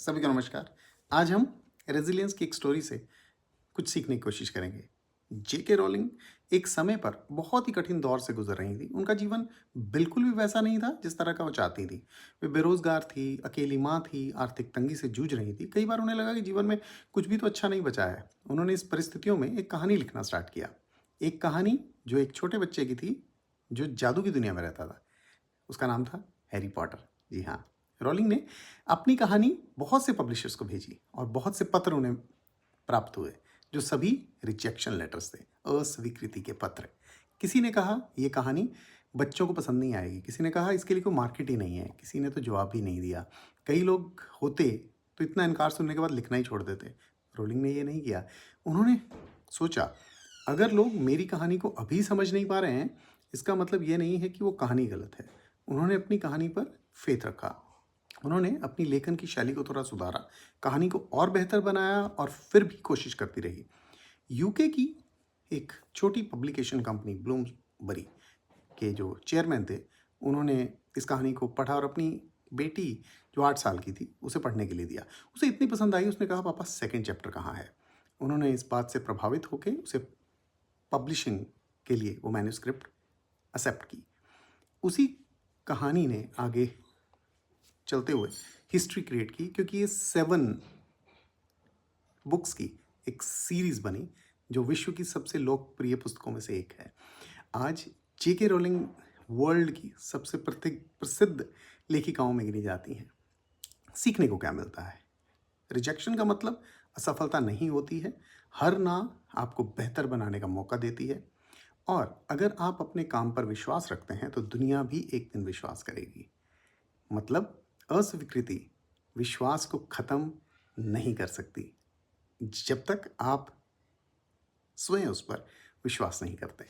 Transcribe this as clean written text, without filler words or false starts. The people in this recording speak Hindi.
सभी को नमस्कार। आज हम रेजिलियंस की एक स्टोरी से कुछ सीखने की कोशिश करेंगे। जेके रोलिंग एक समय पर बहुत ही कठिन दौर से गुजर रही थी। उनका जीवन बिल्कुल भी वैसा नहीं था जिस तरह का वो चाहती थी। वे बेरोजगार थी, अकेली माँ थी, आर्थिक तंगी से जूझ रही थी। कई बार उन्हें लगा कि जीवन में कुछ भी तो अच्छा नहीं बचा है। उन्होंने इस परिस्थितियों में एक कहानी लिखना स्टार्ट किया। एक कहानी जो एक छोटे बच्चे की थी, जो जादू की दुनिया में रहता था। उसका नाम था हैरी पॉटर। जी हाँ, रोलिंग ने अपनी कहानी बहुत से पब्लिशर्स को भेजी और बहुत से पत्र उन्हें प्राप्त हुए, जो सभी रिजेक्शन लेटर्स थे, अस्वीकृति के पत्र। किसी ने कहा ये कहानी बच्चों को पसंद नहीं आएगी, किसी ने कहा इसके लिए कोई मार्केट ही नहीं है, किसी ने तो जवाब भी नहीं दिया। कई लोग होते तो इतना इनकार सुनने के बाद लिखना ही छोड़ देते। रोलिंग ने ये नहीं किया। उन्होंने सोचा, अगर लोग मेरी कहानी को अभी समझ नहीं पा रहे हैं, इसका मतलब ये नहीं है कि वो कहानी गलत है। उन्होंने अपनी कहानी पर फेथ रखा। उन्होंने अपनी लेखन की शैली को थोड़ा सुधारा, कहानी को और बेहतर बनाया और फिर भी कोशिश करती रही। यूके की एक छोटी पब्लिकेशन कंपनी ब्लूमसबरी के जो चेयरमैन थे, उन्होंने इस कहानी को पढ़ा और अपनी बेटी जो 8 साल की थी उसे पढ़ने के लिए दिया। उसे इतनी पसंद आई, उसने कहा पापा सेकंड चैप्टर कहाँ है। उन्होंने इस बात से प्रभावित होकर उसे पब्लिशिंग के लिए वो मैन्युस्क्रिप्ट एक्सेप्ट की। उसी कहानी ने आगे चलते हुए हिस्ट्री क्रिएट की, क्योंकि ये 7 बुक्स की एक सीरीज बनी जो विश्व की सबसे लोकप्रिय पुस्तकों में से एक है। आज जेके रोलिंग वर्ल्ड की सबसे प्रसिद्ध लेखिकाओं में गिनी जाती हैं। सीखने को क्या मिलता है? रिजेक्शन का मतलब असफलता नहीं होती है। हर ना आपको बेहतर बनाने का मौका देती है। और अगर आप अपने काम पर विश्वास रखते हैं तो दुनिया भी एक दिन विश्वास करेगी। मतलब अस्वीकृति विश्वास को खत्म नहीं कर सकती, जब तक आप स्वयं उस पर विश्वास नहीं करते।